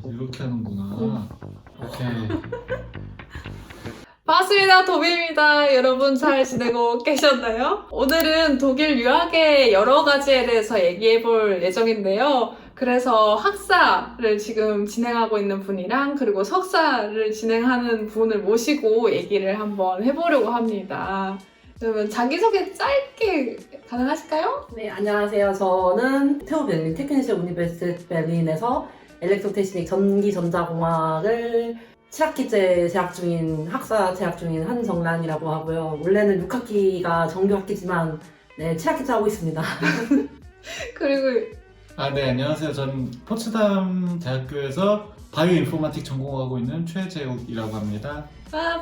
이렇게 하는구나. 이렇게. 반갑습니다. 도비입니다. 여러분 잘 지내고 계셨나요? 오늘은 독일 유학의 여러 가지에 대해서 얘기해 볼 예정인데요. 그래서 학사를 지금 진행하고 있는 분이랑 그리고 석사를 진행하는 분을 모시고 얘기를 한번 해보려고 합니다. 그러면 자기소개 짧게 가능하실까요? 네, 안녕하세요. 저는 테우 베를린 테크니시 우니베시트 베를린에서 엘렉트로테크닉 전기전자공학을 7학기째 재학 중인 학사 재학 중인 한정란이라고 하고요. 원래는 6학기가 정규학기지만 네, 7학기째 하고 있습니다. 그리고 네, 안녕하세요. 저는 포츠담 대학교에서 바이오 인포마틱 전공하고 있는 최재욱이라고 합니다.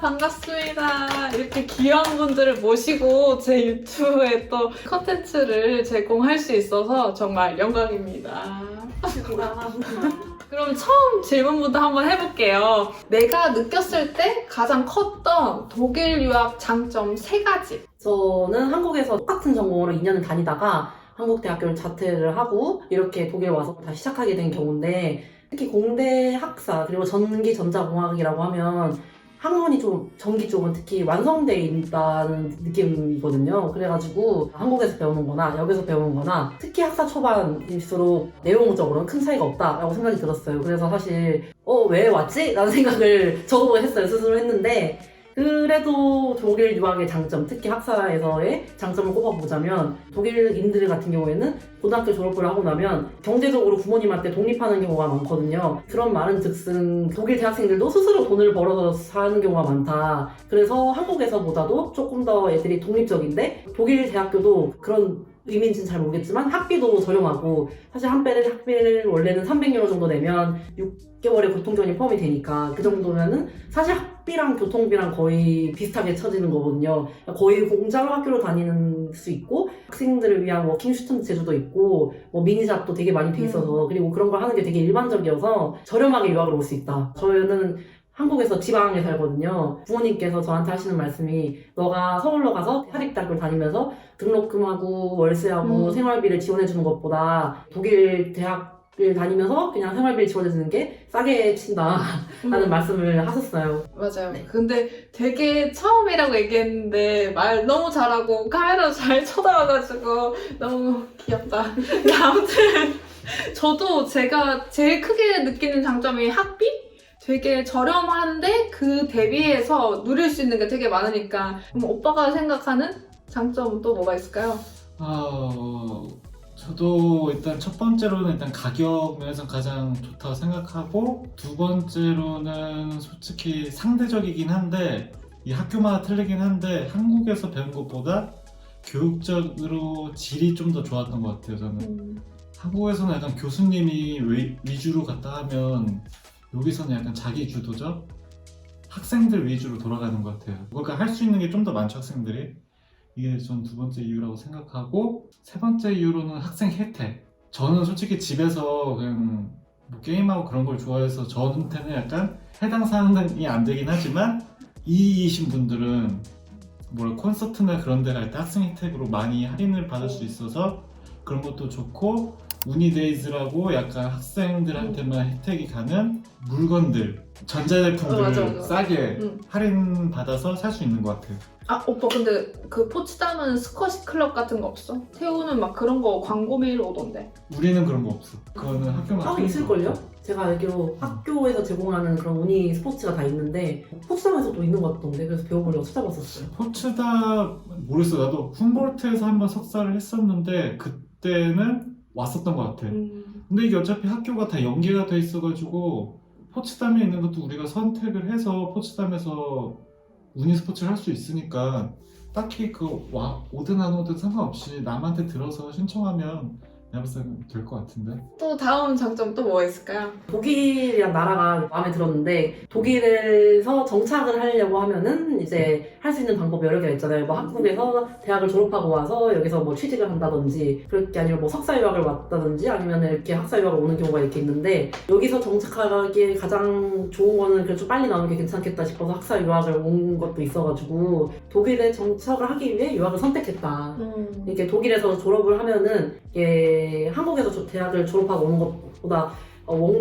반갑습니다. 이렇게 귀한 분들을 모시고 제 유튜브에 또 컨텐츠를 제공할 수 있어서 정말 영광입니다. 그럼 처음 질문부터 한번 해볼게요. 내가 느꼈을 때 가장 컸던 독일 유학 장점 3가지. 저는 한국에서 똑같은 전공으로 2년을 다니다가 한국 대학교를 자퇴를 하고 이렇게 독일에 와서 다시 시작하게 된 경우인데, 특히 공대 학사 그리고 전기전자공학이라고 하면 학문이 좀 전기 쪽은 특히 완성되어 있다는 느낌이거든요. 그래가지고 한국에서 배우는 거나 여기서 배우는 거나 특히 학사 초반일수록 내용적으로는 큰 차이가 없다라고 생각이 들었어요. 그래서 사실 왜 왔지? 라는 생각을 저도 했어요. 스스로 했는데, 그래도 독일 유학의 장점, 특히 학사에서의 장점을 꼽아보자면, 독일인들 같은 경우에는 고등학교 졸업을 하고 나면 경제적으로 부모님한테 독립하는 경우가 많거든요. 그런 말은 즉슨 독일 대학생들도 스스로 돈을 벌어서 사는 경우가 많다. 그래서 한국에서보다도 조금 더 애들이 독립적인데, 독일 대학교도 그런 의미인지는 잘 모르겠지만 학비도 저렴하고, 사실 학비를 원래는 300유로 정도 내면 6개월의 교통편이 포함이 되니까 그 정도면은 사실 학비랑 교통비랑 거의 비슷하게 쳐지는 거거든요. 거의 공짜로 학교로 다니는 수 있고, 학생들을 위한 워킹 스튜던트 제도도 있고, 뭐 미니잡도 되게 많이 돼 있어서, 그리고 그런 걸 하는 게 되게 일반적이어서 저렴하게 유학을 올 수 있다. 저는 한국에서 지방에 살거든요. 부모님께서 저한테 하시는 말씀이, 너가 서울로 가서 사립대학교를 다니면서 등록금하고 월세하고 생활비를 지원해주는 것보다 독일 대학을 다니면서 그냥 생활비를 지원해주는 게 싸게 친다 라는 말씀을 하셨어요. 맞아요. 네. 근데 되게 처음이라고 얘기했는데 말 너무 잘하고 카메라 잘 쳐다봐가지고 너무 귀엽다. 근데 아무튼 저도 제가 제일 크게 느끼는 장점이 학비? 되게 저렴한데 그 대비해서 누릴 수 있는 게 되게 많으니까. 그럼 오빠가 생각하는 장점은 또 뭐가 있을까요? 저도 일단 첫 번째로는 일단 가격 면에서 가장 좋다고 생각하고, 두 번째로는 솔직히 상대적이긴 한데, 이 학교마다 틀리긴 한데 한국에서 배운 것보다 교육적으로 질이 좀 더 좋았던 것 같아요. 저는 한국에서는 약간 교수님이 위주로 갔다 하면, 여기서는 약간 자기 주도적 학생들 위주로 돌아가는 것 같아요. 그러니까 할 수 있는 게 좀 더 많죠, 학생들이. 이게 전 두 번째 이유라고 생각하고, 세 번째 이유로는 학생 혜택. 저는 솔직히 집에서 그냥 뭐 게임하고 그런 걸 좋아해서 저한테는 약간 해당 사항이 안 되긴 하지만, 이이신 분들은 콘서트나 그런 데 갈 때 학생 혜택으로 많이 할인을 받을 수 있어서 그런 것도 좋고, 우니데이즈라고 약간 학생들한테만 혜택이 가는 물건들, 전자제품들을 맞아. 싸게 할인 받아서 살 수 있는 것 같아요. 오빠 근데 그 포츠담은 스쿼시 클럽 같은 거 없어? 태우는 막 그런 거 광고 메일 오던데. 우리는 그런 거 없어. 그거는 학교마다 있을걸요? 제가 알기로 학교에서 제공하는 그런 우니 스포츠가 다 있는데 포츠담에서도 있는 것 같던데, 그래서 배워보려고 찾아봤었어요. 포츠다 모르겠어. 나도 훔볼트에서 한번 석사를 했었는데 그때는 왔었던 것 같아. 근데 이게 어차피 학교가 다 연계가 돼 있어가지고 포츠담에 있는 것도 우리가 선택을 해서 포츠담에서 우니 스포츠를 할 수 있으니까, 딱히 오든 안 오든 상관없이 남한테 들어서 신청하면 내가 봤을 때는 될 것 같은데. 또 다음 장점 또 뭐가 있을까요? 독일이란 나라가 마음에 들었는데, 독일에서 정착을 하려고 하면은 이제 할 수 있는 방법이 여러 개가 있잖아요. 뭐 한국에서 대학을 졸업하고 와서 여기서 뭐 취직을 한다든지, 그럴 게 아니라 뭐 석사 유학을 왔다든지, 아니면 이렇게 학사 유학을 오는 경우가 이렇게 있는데, 여기서 정착하기에 가장 좋은 거는 그래도 좀 빨리 나오는 게 괜찮겠다 싶어서 학사 유학을 온 것도 있어가지고 독일에 정착을 하기 위해 유학을 선택했다. 이렇게 독일에서 졸업을 하면은 이게 한국에서 대학을 졸업하고 오는 것보다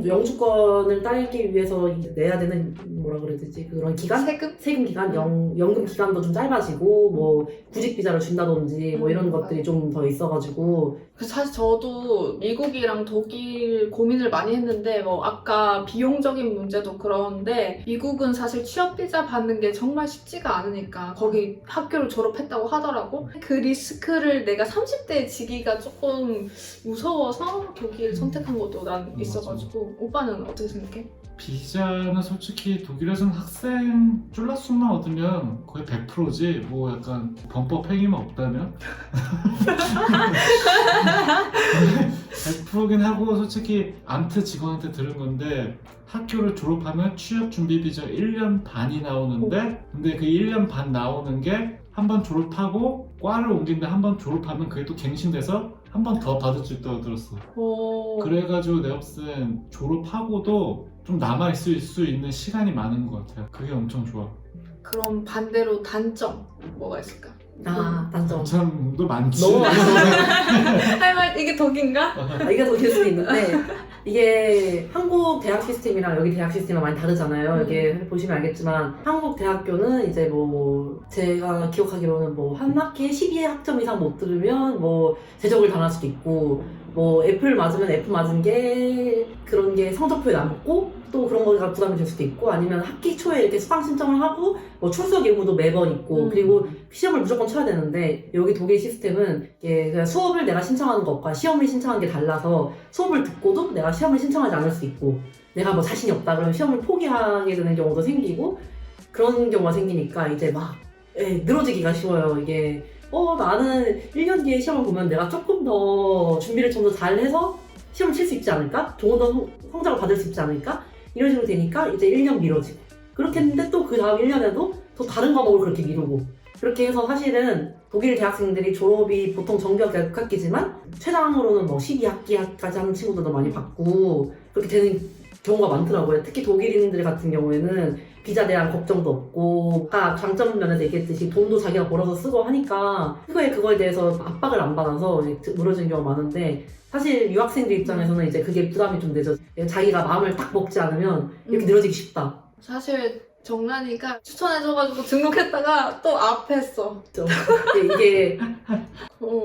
영주권을 따기 위해서 내야 되는 뭐라 그래야 되지 그런 기간? 세금 기간, 연금 기간도 좀 짧아지고 뭐 구직 비자를 준다든지 뭐 이런 것들이 좀 더 있어가지고 그래서 사실 저도 미국이랑 독일 고민을 많이 했는데 뭐 아까 비용적인 문제도 그런데 미국은 사실 취업 비자 받는 게 정말 쉽지가 않으니까 거기 학교를 졸업했다고 하더라고. 그 리스크를 내가 30대에 지기가 조금 무서워서 독일 선택한 것도 난 있어가지고 오빠는 어떻게 생각해? 비자는 솔직히 독일에서는 학생 쫄라수만 얻으면 거의 100%지 뭐 약간 범법 행위만 없다면 100%긴 하고 솔직히 암트 직원한테 들은 건데 학교를 졸업하면 취업 준비 비자 1년 반이 나오는데 근데 그 1년 반 나오는 게 한 번 졸업하고 과를 옮긴데 한 번 졸업하면 그게 또 갱신돼서 한 번 더 받을 수 있다고 들었어. 그래가지고 내가 봤을 땐 졸업하고도 좀 남아있을 수 있는 시간이 많은 것 같아요. 그게 엄청 좋아. 그럼 반대로 단점 뭐가 있을까? 단점 단점도 많지. 너무 할 말 이게 덕인가? 이게 더 길 수도 있는데 이게 한국 대학 시스템이랑 여기 대학 시스템이랑 많이 다르잖아요. 이게 보시면 알겠지만 한국 대학교는 이제 뭐 제가 기억하기로는 뭐 한 학기에 12학점 이상 못 들으면 뭐 제적을 당할 수도 있고 뭐 F를 맞으면 F 맞은 게 그런 게 성적표에 남고 또 그런 거가 부담이 될 수도 있고 아니면 학기 초에 이렇게 수강 신청을 하고 뭐 출석 의무도 매번 있고 그리고 시험을 무조건 쳐야 되는데 여기 독일 시스템은 이게 그냥 수업을 내가 신청하는 것과 시험을 신청하는 게 달라서 수업을 듣고도 내가 시험을 신청하지 않을 수 있고 내가 뭐 자신이 없다 그러면 시험을 포기하게 되는 경우도 생기고 그런 경우가 생기니까 이제 막 늘어지기가 쉬워요. 이게 나는 1년 뒤에 시험을 보면 내가 조금 더 준비를 좀 더 잘해서 시험을 칠 수 있지 않을까? 조금 더 성적을 받을 수 있지 않을까? 이런 식으로 되니까 이제 1년 미뤄지고 그렇게 했는데 또 그 다음 1년에도 또 다른 과목을 그렇게 미루고 그렇게 해서 사실은 독일 대학생들이 졸업이 보통 정규학기 6학기지만 최장으로는 뭐 12학기까지 하는 친구들도 많이 받고 그렇게 되는 경우가 많더라고요. 특히 독일인들 같은 경우에는 비자에 대한 걱정도 없고 아까 장점 면에서 얘기했듯이 돈도 자기가 벌어서 쓰고 하니까 그거에 대해서 압박을 안 받아서 무너지는 경우가 많은데 사실 유학생들 입장에서는 이제 그게 부담이 좀 되죠. 자기가 마음을 딱 먹지 않으면 이렇게 늘어지기 쉽다. 사실 정란이가 추천해줘가지고 등록했다가 또 압했어. 이게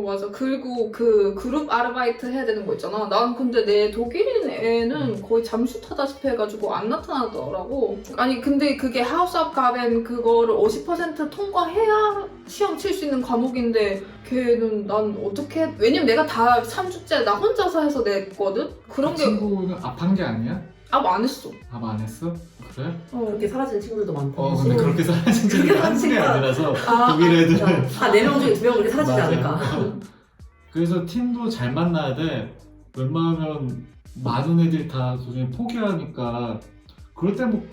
맞아. 그리고 그 그룹 아르바이트 해야 되는 거 있잖아. 난 근데 내 독일인 애는 거의 잠수타다시피 해가지고 안 나타나더라고. 아니 근데 그게 하우스업가벤 그거를 50% 통과해야 시험 칠 수 있는 과목인데 걔는 난 어떻게 왜냐면 내가 다 3주째 나 혼자서 해서 냈거든? 그런 그 게 친구는 압한 게 아니야? 안 했어. 압 안 했어? 그래? 그렇게 사라지는 친구들도 많다. 근데 그렇게 사라진 친구가 한국이 아니라서 독일 애들은 한 4명 중에 2명 그렇게 사라지지 맞아. 않을까. 그래서 팀도 잘 만나야 돼. 웬만하면 많은 애들이 다 도중에 포기하니까 그럴 때 뭐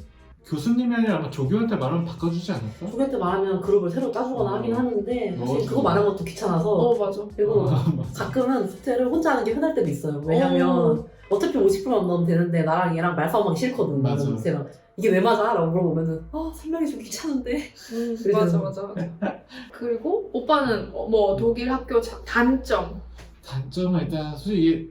교수님이 아니라 아마 조교한테 말하면 바꿔주지 않을까? 조교한테 말하면 그룹을 새로 짜주거나 하긴 하는데 사실 그거 말하는 것도 귀찮아서 맞아. 그리고 가끔은 숙제를 혼자 하는 게 편할 때도 있어요. 왜냐면 어차피 50%만 넣으면 되는데 나랑 얘랑 말싸움하기 싫거든. 맞아. 제가 이게 왜 맞아? 라고 물어보면은 설명이 좀 귀찮은데 맞아. 그리고 오빠는 뭐 독일 학교 단점. 단점은 일단 솔직히 이게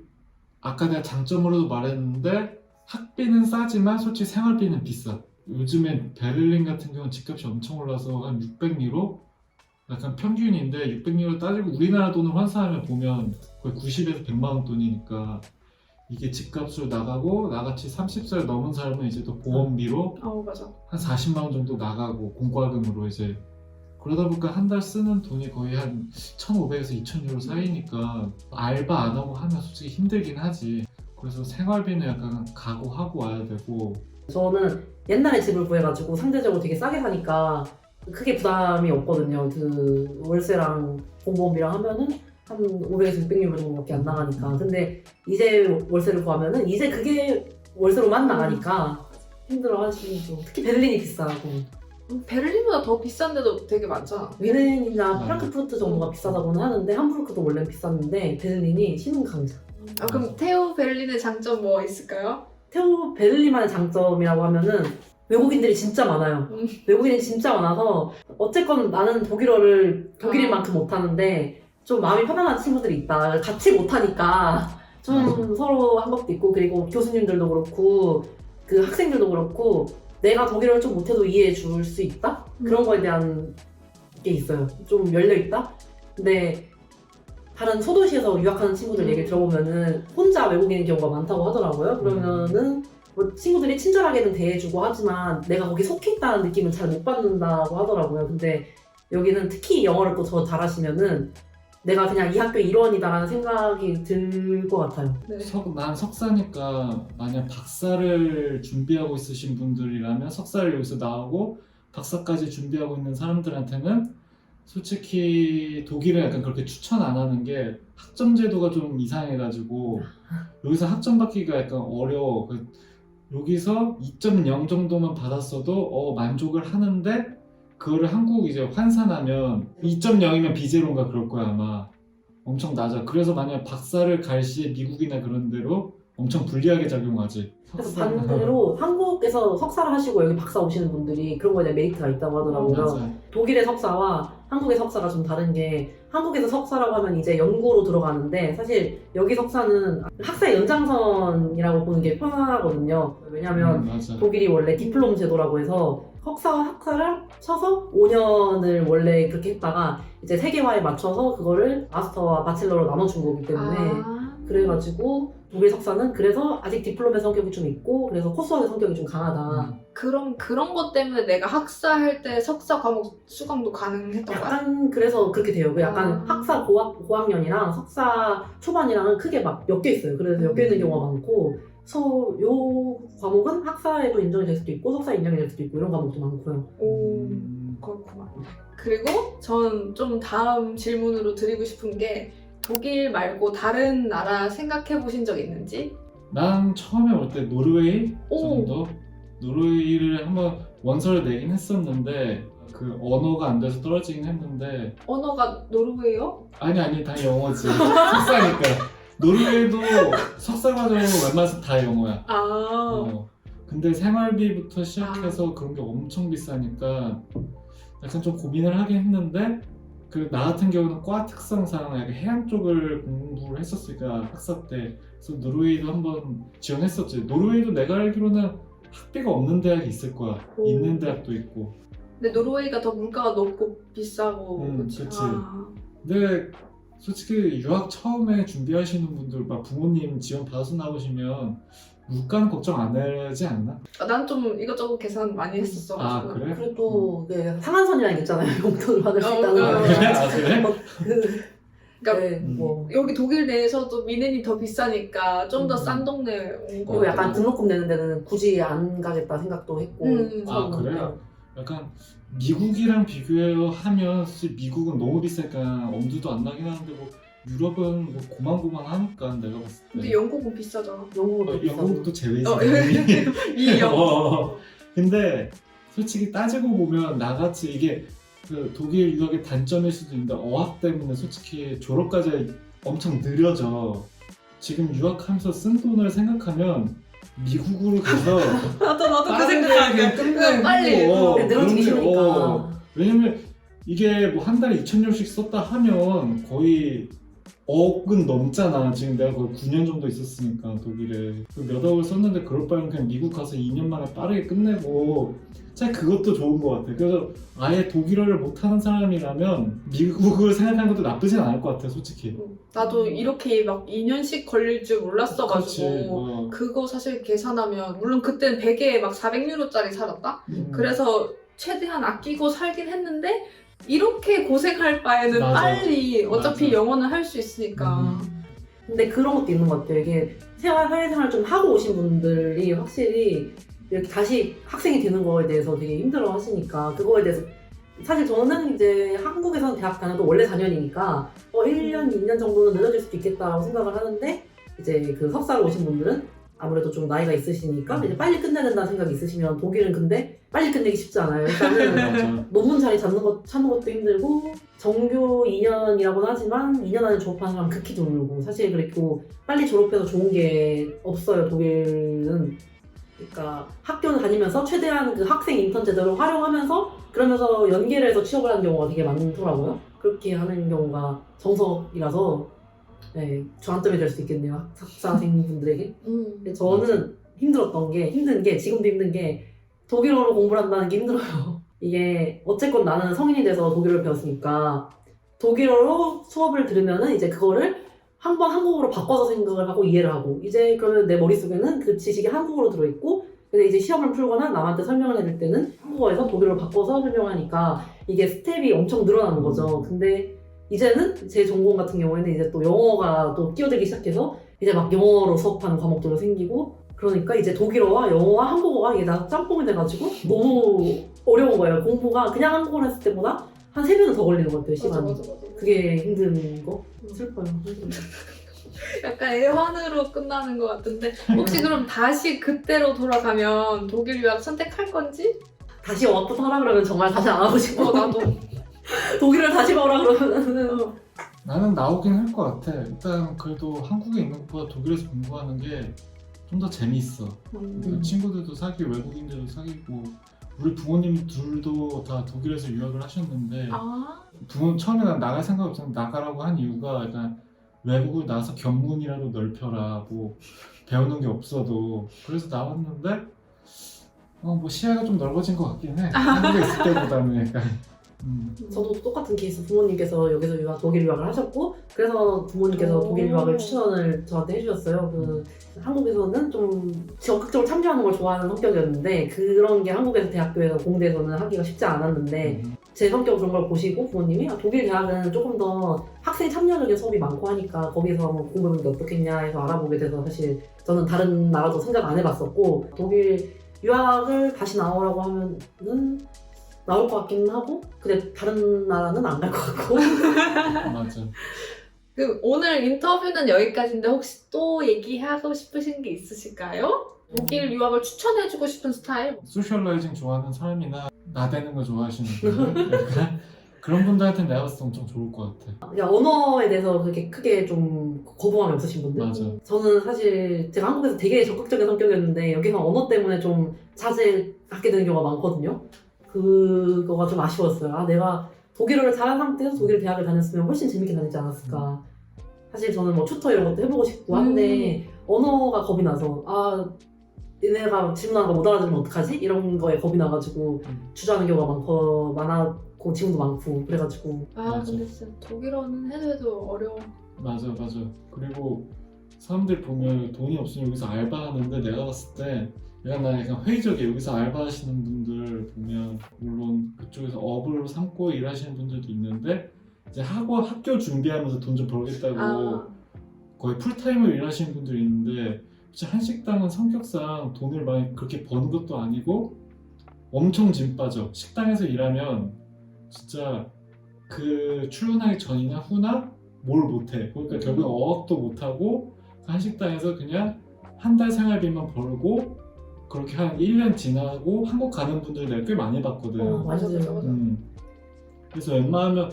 아까 내가 장점으로도 말했는데 학비는 싸지만 솔직히 생활비는 비싸. 요즘엔 베를린 같은 경우는 집값이 엄청 올라서 한 600유로? 약간 평균인데 600유로 따지고 우리나라 돈을 환산하면 보면 거의 90에서 100만 원 돈이니까 이게 집값으로 나가고 나같이 30살 넘은 사람은 이제 또 보험비로 맞아. 한 40만 원 정도 나가고 공과금으로 이제 그러다 보니까 한 달 쓰는 돈이 거의 한 1,500에서 2,000유로 사이니까 알바 안 하고 하면 솔직히 힘들긴 하지. 그래서 생활비는 약간 각오하고 와야 되고 저는 옛날에 집을 구해가지고 상대적으로 되게 싸게 사니까 크게 부담이 없거든요. 그 월세랑 공보험비랑 하면은 한 500에서 600유로 정도밖에 안 나가니까. 근데 이제 월세를 구하면은 이제 그게 월세로만 나가니까 힘들어하시죠. 특히 베를린이 비싸고. 베를린보다 더 비싼 데도 되게 많잖아. 뮌헨이나 프랑크푸르트 정도가 비싸다고는 하는데 함부르크도 원래 비쌌는데 베를린이 신흥 강자. 그럼 테오 베를린의 장점 뭐 있을까요? 테오 베를린만의 장점이라고 하면은 외국인들이 진짜 많아요. 외국인이 진짜 많아서 어쨌건 나는 독일어를 독일인만큼 못하는데 좀 마음이 편안한 친구들이 있다. 같이 못하니까 좀 서로 한 것도 있고, 그리고 교수님들도 그렇고 그 학생들도 그렇고 내가 독일어를 좀 못해도 이해해 줄 수 있다? 그런 거에 대한 게 있어요. 좀 열려 있다? 근데 다른 소도시에서 유학하는 친구들 얘기 들어보면은 혼자 외국인인 경우가 많다고 하더라고요. 그러면은 뭐 친구들이 친절하게는 대해주고 하지만 내가 거기 속해 있다는 느낌을 잘 못 받는다고 하더라고요. 근데 여기는 특히 영어를 또 더 잘하시면은 내가 그냥 이 학교 일원이다라는 생각이 들 것 같아요. 네. 난 석사니까 만약 박사를 준비하고 있으신 분들이라면 석사를 여기서 나오고 박사까지 준비하고 있는 사람들한테는 솔직히 독일은 약간 그렇게 추천 안 하는 게 학점 제도가 좀 이상해가지고 여기서 학점 받기가 약간 어려워. 여기서 2.0 정도만 받았어도 만족을 하는데 그거를 한국 이제 환산하면 2.0이면 비제로인가 그럴 거야 아마. 엄청 낮아. 그래서 만약 박사를 갈 시에 미국이나 그런 데로 엄청 불리하게 작용하지. 그래서 반대로 한국에서 석사를 하시고 여기 박사 오시는 분들이 그런 거에 대한 메리트가 있다고 하더라고요. 맞아. 독일의 석사와 한국의 석사가 좀 다른 게 한국에서 석사라고 하면 이제 연구로 들어가는데 사실 여기 석사는 학사 연장선이라고 보는 게 편하거든요. 왜냐하면 맞아. 독일이 원래 디플롬 제도라고 해서 석사와 학사를 쳐서 5년을 원래 그렇게 했다가 이제 세계화에 맞춰서 그거를 마스터와 바첼러로 나눠준 거기 때문에 그래가지고 독일 석사는 그래서 아직 디플롬의 성격이 좀 있고 그래서 코스워드 성격이 좀 강하다. 그럼 그런 것 때문에 내가 학사할 때 석사 과목 수강도 가능했던 거야? 약간 그래서 그렇게 돼요. 그 약간 아. 학사 고학년이랑 석사 초반이랑은 크게 막 엮여 있어요. 그래서 엮여 있는 경우가 많고 그래서 요 과목은 학사에도 인정이 될 수도 있고 석사에 인정이 될 수도 있고 이런 과목도 많고요. 오, 그렇구나. 그리고 전 좀 다음 질문으로 드리고 싶은 게 독일 말고 다른 나라 생각해 보신 적 있는지? 난 처음에 올 때 노르웨이 오. 정도? 노르웨이를 한번 원서를 내긴 했었는데 그 언어가 안 돼서 떨어지긴 했는데 언어가 노르웨이어? 아니 다 영어지. 석사니까. 노르웨이도 석사 과정으로 웬만해서 다 영어야. 근데 생활비부터 시작해서 그런 게 엄청 비싸니까 약간 좀 고민을 하긴 했는데 나 같은 경우는 과 특성상 약간 해양 쪽을 공부를 했었으니까 학사 때 그래서 노르웨이도 한번 지원했었지. 노르웨이도 내가 알기로는 학비가 없는 대학이 있을 거야. 오. 있는 대학도 있고. 근데 노르웨이가 더 물가가 높고 비싸고 그치? 그치. 근데 솔직히 유학 처음에 준비하시는 분들 막 부모님 지원 받아서 나오시면 물가는 걱정 안 하지 않나? 난 좀 이것저것 계산 많이 했었어. 아 그래? 그래도 그 상한선이라는 게 있잖아요. 용돈을 받을 수 있다는 어, 거. 그래? 아 그래? 그러니까 네, 뭐 여기 독일 내에서도 미넨이 더 비싸니까 좀 더 싼 동네 온 거. 그리고 약간 등록금 내는 데는 굳이 안 가겠다 생각도 했고. 아 그래요? 약간 미국이랑 비교하면 사실 미국은 너무 비싸니까 엄두도 안 나긴 하는데 뭐 유럽은 뭐 고만고만하니까 내가 봤을 때. 근데 영국은 비싸잖아. 영국도 비싸고. 영국도 제외지. 이 영국. 근데 솔직히 따지고 보면 나같이 이게 그 독일 유학의 단점일 수도 있는데 어학 때문에 솔직히 졸업까지 엄청 느려져. 지금 유학하면서 쓴 돈을 생각하면 미국으로 가서 나도 그 다른 생각하면 데를 끝내고 빨리. 늘어지기 싫으니까. 왜냐면 이게 뭐 한 달에 2,000유로씩 썼다 하면 거의 억은 넘잖아. 지금 내가 거의 9년 정도 있었으니까 독일에 몇 억을 썼는데 그럴 바에는 그냥 미국 가서 2년 만에 빠르게 끝내고 참 그것도 좋은 것 같아. 그래서 아예 독일어를 못하는 사람이라면 미국을 생각하는 것도 나쁘진 않을 것 같아 솔직히. 나도 이렇게 막 2년씩 걸릴 줄 그렇지. 몰랐어가지고 그거 사실 계산하면 물론 그때는 100에 막 400유로짜리 살았다? 그래서 최대한 아끼고 살긴 했는데 이렇게 고생할 바에는 맞아. 빨리 어차피 맞아. 영어는 할 수 있으니까. 근데 그런 것도 있는 것 같아요. 이게 사회생활 좀 하고 오신 분들이 확실히 이렇게 다시 학생이 되는 거에 대해서 되게 힘들어 하시니까 그거에 대해서 사실 저는 이제 한국에서 대학 다녀도 원래 4년이니까 1년, 2년 정도는 늦어질 수도 있겠다라고 생각을 하는데 이제 그 석사를 오신 분들은 아무래도 좀 나이가 있으시니까 이제 빨리 끝내야 된다는 생각이 있으시면 독일은 근데 빨리 끝내기 쉽지 않아요. 일단은 맞아. 논문 자리 찾는 것도 힘들고 정규 2년이라고는 하지만 2년 안에 졸업하는 사람 극히 드물고 사실 그리고 빨리 졸업해서 좋은 게 없어요. 독일은. 그러니까 학교는 다니면서 최대한 그 학생 인턴 제도를 활용하면서 그러면서 연계를 해서 취업을 하는 경우가 되게 많더라고요. 그렇게 하는 경우가 정석이라서 네, 저한점이 될 수 있겠네요. 학사생분들에게. 근데 음. 저는 힘든 게 지금도 힘든 게 독일어로 공부를 한다는 게 힘들어요. 이게 어쨌건 나는 성인이 돼서 독일어를 배웠으니까 독일어로 수업을 들으면은 이제 그거를 한번 한국어로 바꿔서 생각을 하고 이해를 하고 이제 그러면 내 머릿속에는 그 지식이 한국어로 들어있고 근데 이제 시험을 풀거나 남한테 설명을 해줄 때는 한국어에서 독일어로 바꿔서 설명하니까 이게 스텝이 엄청 늘어나는 거죠. 근데 이제는 제 전공 같은 경우에는 이제 또 영어가 또 끼어들기 시작해서 이제 막 영어로 수업하는 과목들도 생기고 그러니까 이제 독일어와 영어와 한국어가 이게 다 짬뽕이 돼가지고 너무 어려운 거예요. 공부가 그냥 한국어로 했을 때보다 한 3배는 더 걸리는 것 같아요, 시간이. 맞아. 그게 힘든 거? 슬퍼요. 약간 애환으로 끝나는 것 같은데 혹시 그럼 다시 그때로 돌아가면 독일 유학 선택할 건지? 다시 워부터 하라 그러면 정말 다시 안 하고 싶어. 나도. 독일을 다시 가라 그러면 나는 나오긴 할 것 같아. 일단 그래도 한국에 있는 것보다 독일에서 공부하는 게 좀 더 재미있어. 친구들도 사귀고 외국인들도 사귀고 우리 부모님 둘도 다 독일에서 유학을 하셨는데 아, 부모 처음에 난 나갈 생각 없었는데 나가라고 한 이유가 약간 외국을 나와서 견문이라도 넓혀라 뭐 배우는 게 없어도 그래서 나왔는데 뭐 시야가 좀 넓어진 것 같긴 해. 한국에 있을 때보다는 약간 저도 똑같은 케이스 부모님께서 여기서 독일 유학을 하셨고 그래서 부모님께서 오. 독일 유학을 추천을 저한테 해주셨어요. 한국에서는 좀 적극적으로 참여하는 걸 좋아하는 성격이었는데 그런 게 한국에서 대학교에서 공대에서는 하기가 쉽지 않았는데 제 성격 그런 걸 보시고 부모님이 독일 대학은 조금 더 학생 참여적인 수업이 많고 하니까 거기서 한번 공부해보는 게 어떻겠냐 해서 알아보게 돼서 사실 저는 다른 나라도 생각 안 해봤었고 독일 유학을 다시 나오라고 하면은 나올 것 같기는 하고 근데 다른 나라는 안 갈 것 같고 맞아. 그 오늘 인터뷰는 여기까지인데 혹시 또 얘기하고 싶으신 게 있으실까요? 독일 유학을 추천해주고 싶은 스타일? 소셜라이징 좋아하는 사람이나 나대는 거 좋아하시는 분들 약간 그런 분들한테 내가 봤을 때 엄청 좋을 것 같아. 그러니까 언어에 대해서 그렇게 크게 좀 거부감이 없으신 분들? 맞아. 저는 사실 제가 한국에서 되게 적극적인 성격이었는데 여기서 언어 때문에 좀 자제하게 되는 경우가 많거든요. 그거가 좀 아쉬웠어요. 아 내가 독일어를 잘한 상태에서 독일 대학을 다녔으면 훨씬 재밌게 다니지 않았을까. 사실 저는 뭐 튜터 이런 것도 해보고 싶고 한데 언어가 겁이 나서 아 얘네가 질문하는 거 못 알아들으면 어떡하지? 이런 거에 겁이 나가지고 주저하는 경우가 많았고 지금도 많고 그래가지고 아 맞아. 근데 진짜 독일어는 해도 어려워. 맞아. 그리고 사람들 보면 돈이 없으면 여기서 알바하는데 내가 봤을 때 약간 회의적이야. 여기서 알바하시는 분들 보면 물론 그쪽에서 업을 삼고 일하시는 분들도 있는데 이제 학교 준비하면서 돈 좀 벌겠다고 아, 거의 풀타임으로 일하시는 분들이 있는데 진짜 한식당은 성격상 돈을 많이 그렇게 버는 것도 아니고 엄청 진 빠져. 식당에서 일하면 진짜 그 출근하기 전이나 후나 뭘 못해. 그러니까 결국 어학도 못하고 한식당에서 그냥 한 달 생활비만 벌고 그렇게 한 1년 지나고 한국 가는 분들 내가 꽤 많이 봤거든. 맞아. 그래서 웬만하면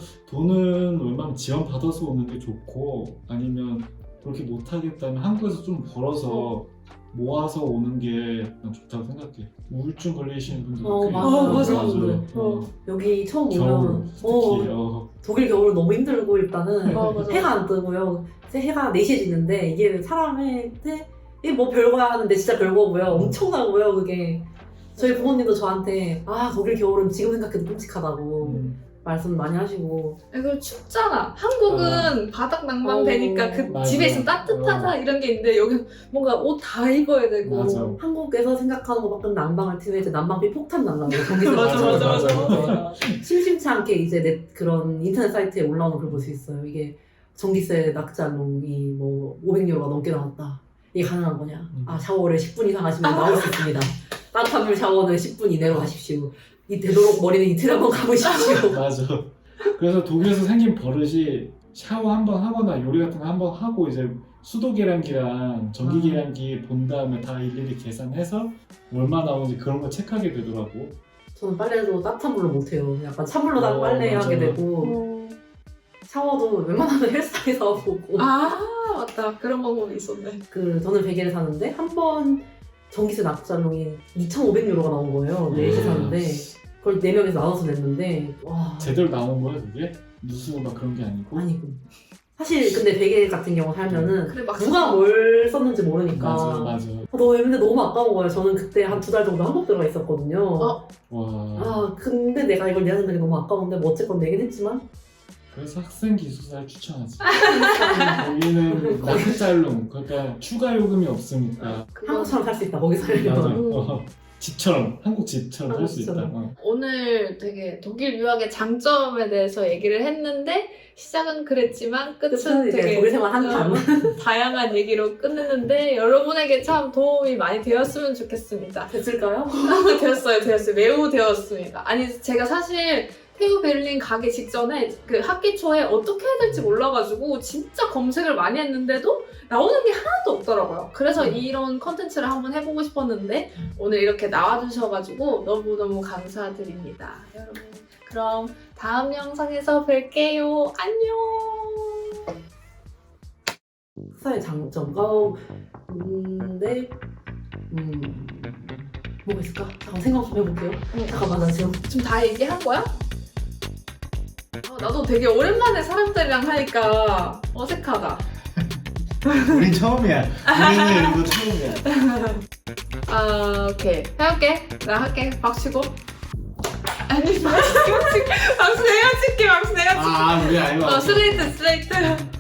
지원 받아서 오는 게 좋고 아니면 그렇게 못하겠다면 한국에서 좀 벌어서 모아서 오는 게 난 좋다고 생각해. 우울증 걸리시는 분들도 꽤 맞아. 있어요. 여기 처음 겨울 오면 특히 독일 겨울은 너무 힘들고 일단은 맞아. 해가 안 뜨고요. 해가 4시에 지는데 이게 사람한테 이게 뭐 별거야 하는데 진짜 별거고요. 엄청나고요 그게. 저희 부모님도 저한테 아 독일 겨울은 지금 생각해도 끔찍하다고 말씀 많이 하시고 이거 춥잖아. 한국은 바닥 난방 되니까 그 맞아. 집에 있으면 따뜻하다 이런 게 있는데 여기는 뭔가 옷 다 입어야 되고. 맞아. 한국에서 생각하는 것만큼 난방을 트면 이제 난방비 폭탄 날라고 전기세 맞아. 심심치 않게 이제 그런 인터넷 사이트에 올라오는 걸 볼 수 있어요. 이게 전기세 낙찰론이 뭐 500유로가 넘게 나왔다. 이게 가능한 거냐? 아 샤워를 10분 이상 하시면 나올 수 있습니다. 따뜻한 물 샤워는 10분 이내로 하십시오. 되도록 머리는 이틀에 한번 감으십시오. 맞아. 그래서 독일에서 생긴 버릇이 샤워 한번 하거나 요리 같은 거 한번 하고 이제 수도 계량기랑 전기 계량기 본 다음에 다 일일이 계산해서 얼마 나오는지 그런 거 체크하게 되더라고. 저는 빨래도 따뜻한 물로 못해요. 약간 찬물로 다 빨래하게 맞아. 되고 샤워도 웬만하면 헬스장에서 하고 오고. 아 맞다. 그런 방법이 있었네. 저는 베개를 사는데 한 번 전기세 낙찰용이 2,500유로가 나온 거예요. 4시 사는데 그걸 4명에서 나눠서 냈는데 와 제대로 나온 거야 그게? 누수 막 그런 게 아니고? 아니고 사실 근데 베개 같은 경우 살면은 그래, 막 누가 뭘 썼는지 모르니까. 맞아. 근데 너무 아까운 거예요. 저는 그때 한 2달 정도 한국 들어가 있었거든요. 와. 근데 내가 이걸 내야 된다는 게 너무 아까운데 뭐 어쨌건 내긴 했지만. 그래서 학생 기숙사를 추천하지. 거기는 나트살롱, 그러니까 추가 요금이 없으니까. 한국처럼 살 수 있다. 거기 맞아. 살면. 집처럼, 한국 집처럼 살 수 있다. 한국처럼. 오늘 되게 독일 유학의 장점에 대해서 얘기를 했는데 시작은 그랬지만 끝은 이제 되게 독일 생활 한 단. 다양한 얘기로 끝냈는데 여러분에게 참 도움이 많이 되었으면 좋겠습니다. 됐을까요? 되었어요. 매우 되었습니다. 아니 제가 사실 테우 베를린 가기 직전에 그 학기 초에 어떻게 해야 될지 몰라가지고 진짜 검색을 많이 했는데도 나오는 게 하나도 없더라고요. 그래서 이런 컨텐츠를 한번 해보고 싶었는데 오늘 이렇게 나와주셔가지고 너무너무 감사드립니다. 여러분 그럼 다음 영상에서 뵐게요. 안녕. 학사의 장점가 근데 뭐가 있을까? 잠깐 생각 좀 해볼게요. 잠깐만 나 지금 지금 다 얘기한 거야? 나도 되게 오랜만에 사람들이랑 하니까 어색하다. 우린 처음이야. 우리는 이거 처음이야. 오케이. 해볼게. 나 할게. 박치고. 아니, 박수 내가 칠게. 박수 내가 칠게. 우리 알고. 슬레이트.